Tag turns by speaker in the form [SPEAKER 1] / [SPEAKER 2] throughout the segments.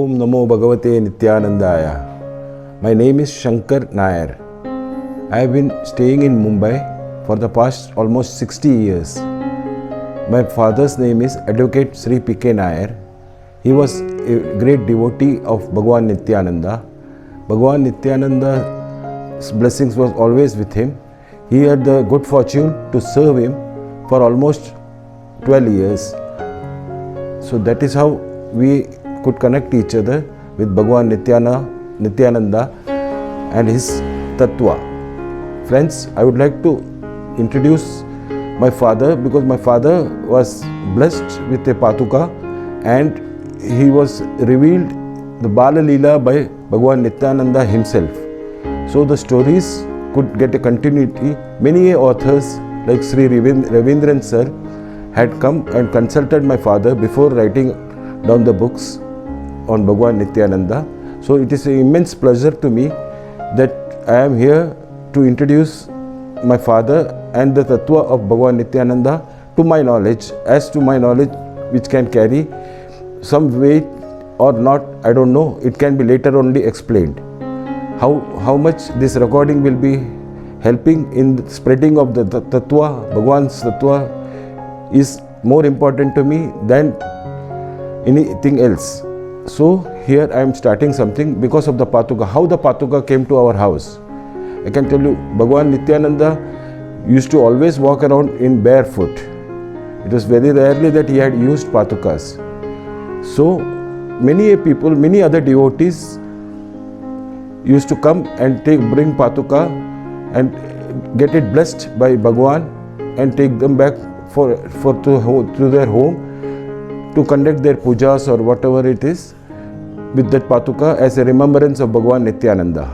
[SPEAKER 1] Om Namo Bhagavate Nityanandaya. My name is Shankar Nair. I have been staying in Mumbai for the past almost 60 years. My father's name is Advocate Sri P.K. Nair. He was a great devotee of Bhagwan Nityananda. Bhagwan Nityananda's blessings was always with him. He had the good fortune to serve him for almost 12 years. So that is how we could connect each other with Bhagwan Nityananda and his Tattva. Friends, I would like to introduce my father because my father was blessed with a Patuka and he was revealed the Bala Leela by Bhagwan Nityananda himself. So the stories could get a continuity. Many authors like Sri Ravindran sir had come and consulted my father before writing down the books on Bhagwan Nityananda. So it is an immense pleasure to me that I am here to introduce my father and the Tattva of Bhagwan Nityananda to my knowledge, as to my knowledge which can carry some weight or not, I don't know. It can be later only explained. How much this recording will be helping in the spreading of the Tattva, Bhagwan's Tattva, is more important to me than anything else. So here I am starting something because of the Patuka. How the Patuka came to our house. I can tell you, Bhagwan Nityananda used to always walk around in barefoot. It was very rarely that he had used Patukas. So many people, many other devotees used to come and bring Patuka and get it blessed by Bhagwan and take them back to their home to conduct their pujas or whatever it is with that Patuka as a remembrance of Bhagwan Nityananda.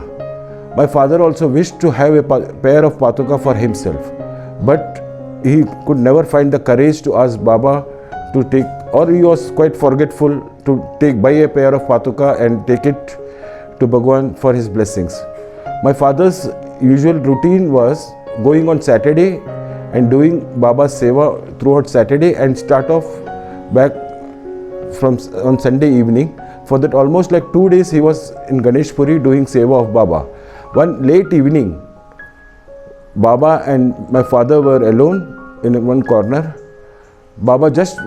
[SPEAKER 1] My father also wished to have a pair of Patuka for himself, but he could never find the courage to ask Baba to take, or he was quite forgetful to buy a pair of Patuka and take it to Bhagwan for his blessings. My father's usual routine was going on Saturday and doing Baba's Seva throughout Saturday and start off back on Sunday evening. For that almost like 2 days he was in Ganeshpuri doing Seva of Baba. One late evening, Baba and my father were alone in one corner. Baba just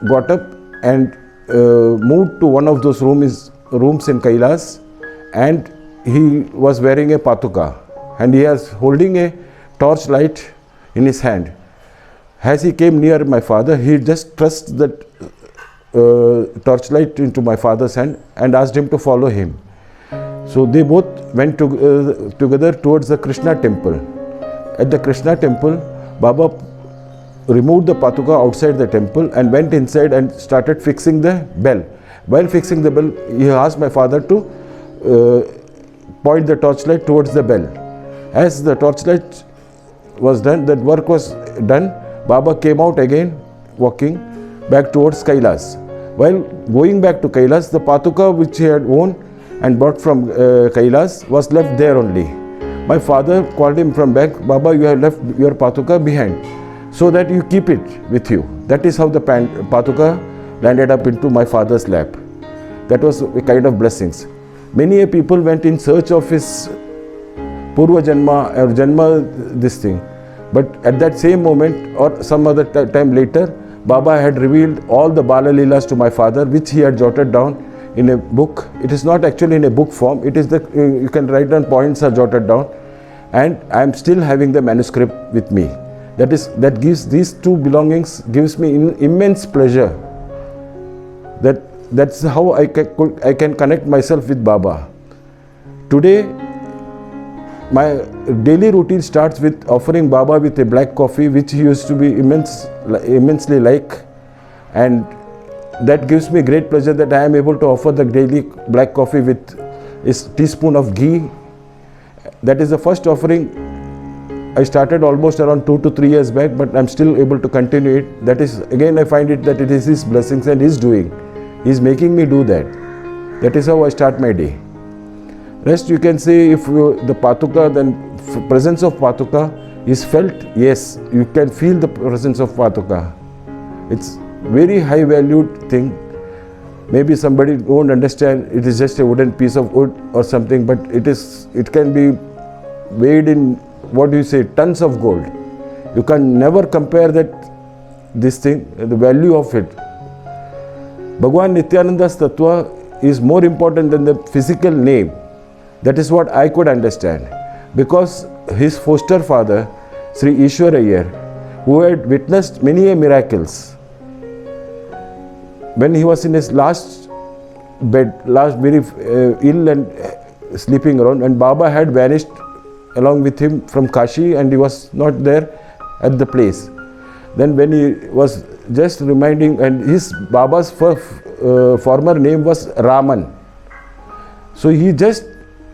[SPEAKER 1] got up and moved to one of those rooms in Kailas, and he was wearing a Patuka and he was holding a torch light in his hand. As he came near my father, he just thrust that torchlight into my father's hand and asked him to follow him. So they both went together towards the Krishna temple. At the Krishna temple, Baba removed the Patuka outside the temple and went inside and started fixing the bell. While fixing the bell, he asked my father to point the torchlight towards the bell. As the torchlight was done, that work was done, Baba came out again walking back towards Kailas. While going back to Kailas, the Patuka which he had worn and brought from Kailas was left there only. My father called him from back, Baba, you have left your Patuka behind, so that you keep it with you. That is how the Patuka landed up into my father's lap. That was a kind of blessings. Many people went in search of his Purva Janma or Janma this thing. But at that same moment or some other time later, Baba had revealed all the Bala Leelas to my father, which he had jotted down in a book. It is not actually in a book form. It is that you can write down points are jotted down, and I am still having the manuscript with me. That gives these two belongings gives me immense pleasure. That's how I can connect myself with Baba. Today, my daily routine starts with offering Baba with a black coffee, which he used to be immensely like, and that gives me great pleasure that I am able to offer the daily black coffee with a teaspoon of ghee. That is the first offering. I started almost around 2 to 3 years back, but I'm still able to continue it. That is, again, I find it that it is his blessings and his doing. He's making me do that. That is how I start my day. Rest, you can say, if the Patuka, then presence of Patuka is felt, yes, you can feel the presence of Patuka. It's very high valued thing. Maybe somebody won't understand, it is just a wooden piece of wood or something, but it can be weighed in, what do you say, tons of gold. You can never compare this thing, the value of it. Bhagwan Nityananda's tattva is more important than the physical name. That is what I could understand. Because his foster father, Sri Ishwar Iyer, who had witnessed many miracles, when he was in his last very ill and sleeping around, and Baba had vanished along with him from Kashi, and he was not there at the place. Then when he was just reminding, and his Baba's former name was Raman. So he just,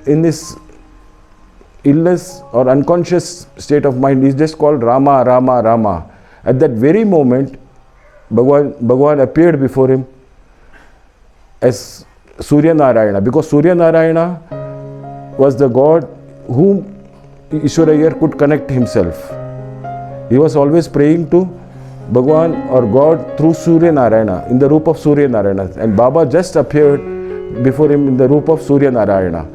[SPEAKER 1] in his illness or unconscious state of mind, he just called Rama, Rama, Rama. At that very moment, Bhagwan appeared before him as Surya Narayana, because Surya Narayana was the god whom Ishwar Iyer could connect himself. He was always praying to Bhagwan or God through Surya Narayana, in the roop of Surya Narayana, and Baba just appeared before him in the roop of Surya Narayana.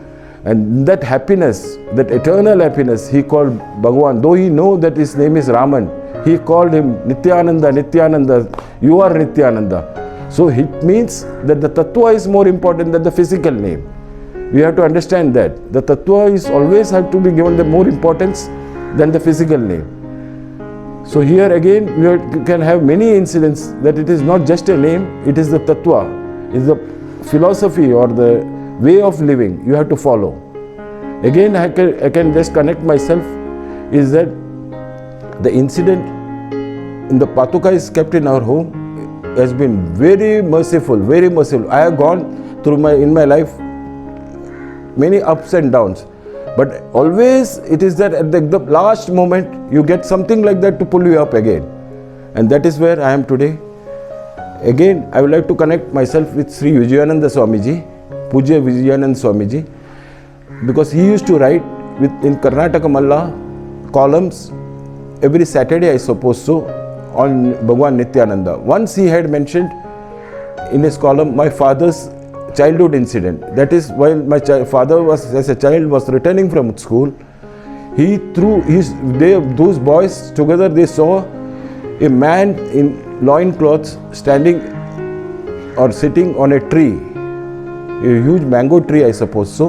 [SPEAKER 1] And that happiness, that eternal happiness, he called Bhagwan. Though he knew that his name is Raman, he called him Nityananda, Nityananda, you are Nityananda. So it means that the tattva is more important than the physical name. We have to understand that. The tattva is always have to be given the more importance than the physical name. So here again, we can have many incidents that it is not just a name, it is the tattva, it is the philosophy or the way of living you have to follow. Again, I can just connect myself, is that the incident in the Patuka is kept in our home has been very merciful, very merciful. I have gone through in my life many ups and downs, but always it is that at the last moment you get something like that to pull you up again, and that is where I am today. Again, I would like to connect myself with Sri Vijayananda Swamiji, Pujya Vijayananda Swamiji, because he used to write in Karnataka Malla columns every Saturday, I suppose so, on Bhagwan Nityananda. Once he had mentioned in his column my father's childhood incident. That is, while my father was, as a child, was returning from school, he threw those boys together, they saw a man in loincloths standing or sitting on a tree, a huge mango tree, I suppose so,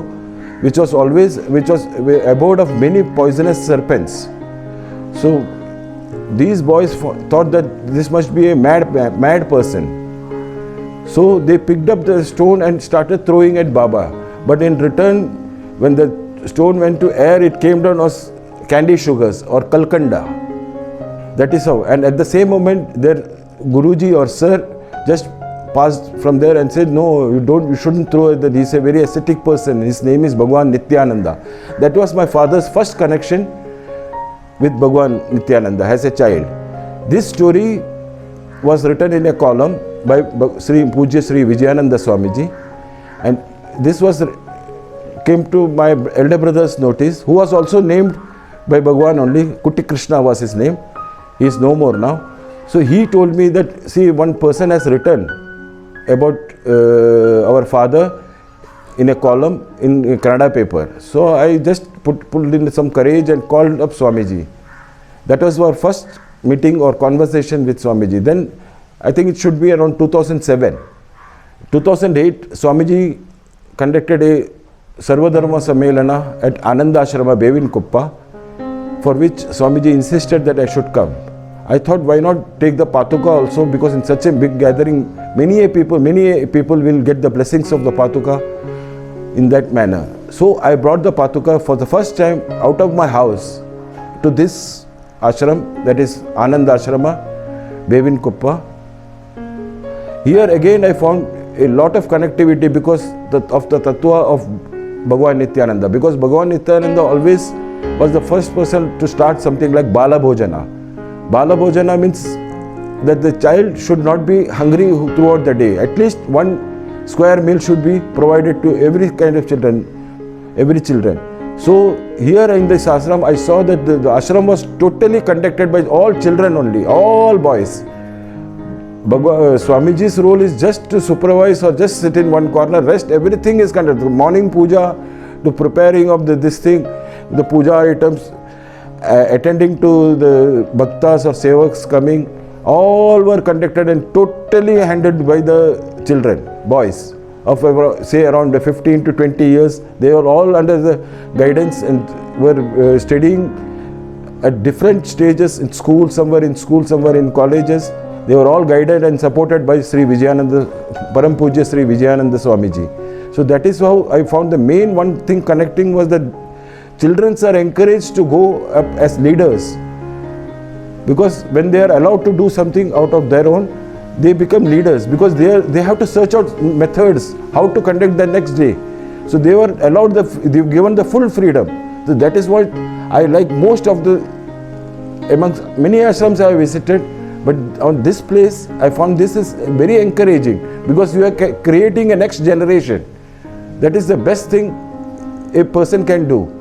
[SPEAKER 1] which was abode of many poisonous serpents. So these boys thought that this must be a mad person. So they picked up the stone and started throwing at Baba. But in return, when the stone went to air, it came down as candy sugars or kalkanda. That is how. And at the same moment, their Guruji or Sir just passed from there and said, no, you shouldn't throw it, that he's a very ascetic person. His name is Bhagwan Nityananda. That was my father's first connection with Bhagwan Nityananda as a child. This story was written in a column by Pujya Sri Vijayananda Swamiji, and this came to my elder brother's notice, who was also named by Bhagwan only. Kuti Krishna was his name. He is no more now. So he told me that, see, one person has written about our father in a column in a Kannada paper. So I just pulled in some courage and called up Swamiji. That was our first meeting or conversation with Swamiji. Then I think it should be around 2007. 2008, Swamiji conducted a Sarvadharma Sammelana at Ananda Ashrama, Bevinkuppa, for which Swamiji insisted that I should come. I thought, why not take the Patuka also, because in such a big gathering, many people will get the blessings of the Patuka in that manner. So I brought the Patuka for the first time out of my house to this ashram, that is Ananda Ashrama, Bevinkuppa. Here again I found a lot of connectivity because of the tattva of Bhagwan Nityananda, because Bhagwan Nityananda always was the first person to start something like Bala Bhojana. Bala Bhojana means that the child should not be hungry throughout the day. At least one square meal should be provided to every kind of children, So here in this ashram, I saw that the ashram was totally conducted by all children only, all boys. Swamiji's role is just to supervise or just sit in one corner. Rest, everything is conducted. Morning puja, to preparing of this thing, the puja items, attending to the bhaktas or sevaks coming, all were conducted and totally handled by the children, boys of say around 15 to 20 years. They were all under the guidance and were studying at different stages in school, somewhere in colleges. They were all guided and supported by Sri Vijayananda, Param Pujya Sri Vijayananda Swamiji. So that is how I found the main one thing connecting was that children are encouraged to go up as leaders, because when they are allowed to do something out of their own, they become leaders, because they have to search out methods how to conduct the next day. So they were allowed they've given the full freedom. So that is what I like most of the, amongst many ashrams I have visited, but on this place I found this is very encouraging, because you are creating a next generation. That is the best thing a person can do.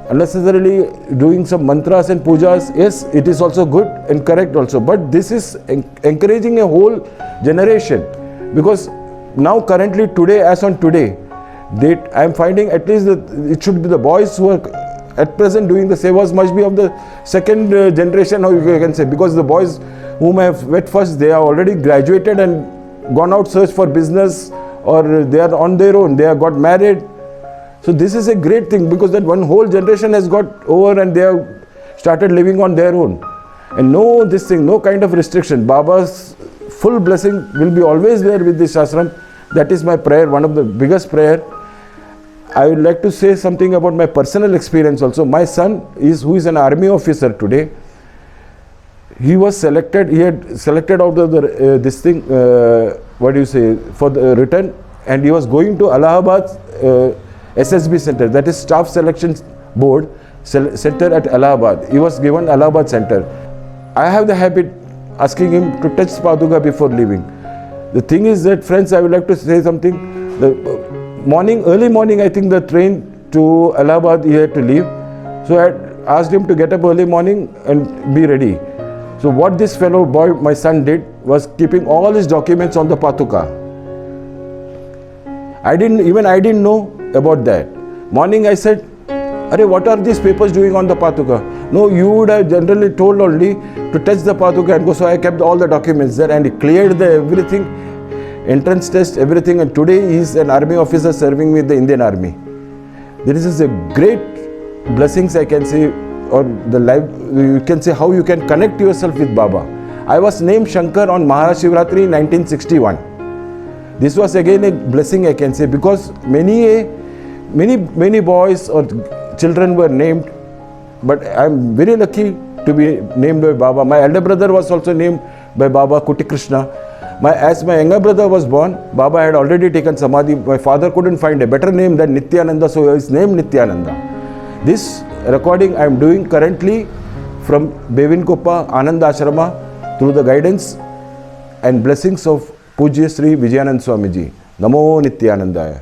[SPEAKER 1] Unnecessarily doing some mantras and pujas, yes, it is also good and correct also, but this is encouraging a whole generation, because now currently today, as on today date, I am finding at least that it should be the boys who are at present doing the sevas must be of the second generation, or you can say, because the boys whom I have met first, they are already graduated and gone out search for business, or they are on their own, they have got married. So this is a great thing, because that one whole generation has got over and they have started living on their own. And no this thing, no kind of restriction. Baba's full blessing will be always there with this ashram. That is my prayer, one of the biggest prayer. I would like to say something about my personal experience also. My son who is an army officer today. He was selected, he had selected out of the, this thing, what do you say, for the return, and he was going to Allahabad SSB center, that is Staff Selection Board center at Allahabad. He was given Allahabad center. I have the habit asking him to touch Paduka before leaving. The thing is that, friends, I would like to say something. Early morning, I think the train to Allahabad he had to leave. So I asked him to get up early morning and be ready. So what this fellow boy, my son, did was keeping all his documents on the Paduka. I didn't know about that. Morning I said, "Arey, what are these papers doing on the Paduka?" "No, you would have generally told only to touch the Paduka and go." So I kept all the documents there and he cleared everything, entrance test, everything, and today he is an army officer serving with the Indian Army. This is a great blessings, I can say, or the life, you can say how you can connect yourself with Baba. I was named Shankar on Mahashivratri in 1961. This was again a blessing, I can say, because many boys or children were named, but I am very lucky to be named by Baba. My elder brother was also named by Baba, Kuti Krishna. As my younger brother was born, Baba had already taken Samadhi. My father couldn't find a better name than Nityananda, so he is named Nityananda. This recording I am doing currently from Bevinkoppa Ananda Ashrama through the guidance and blessings of Pujya Sri Vijayananda Swamiji. Namo Nityanandaya.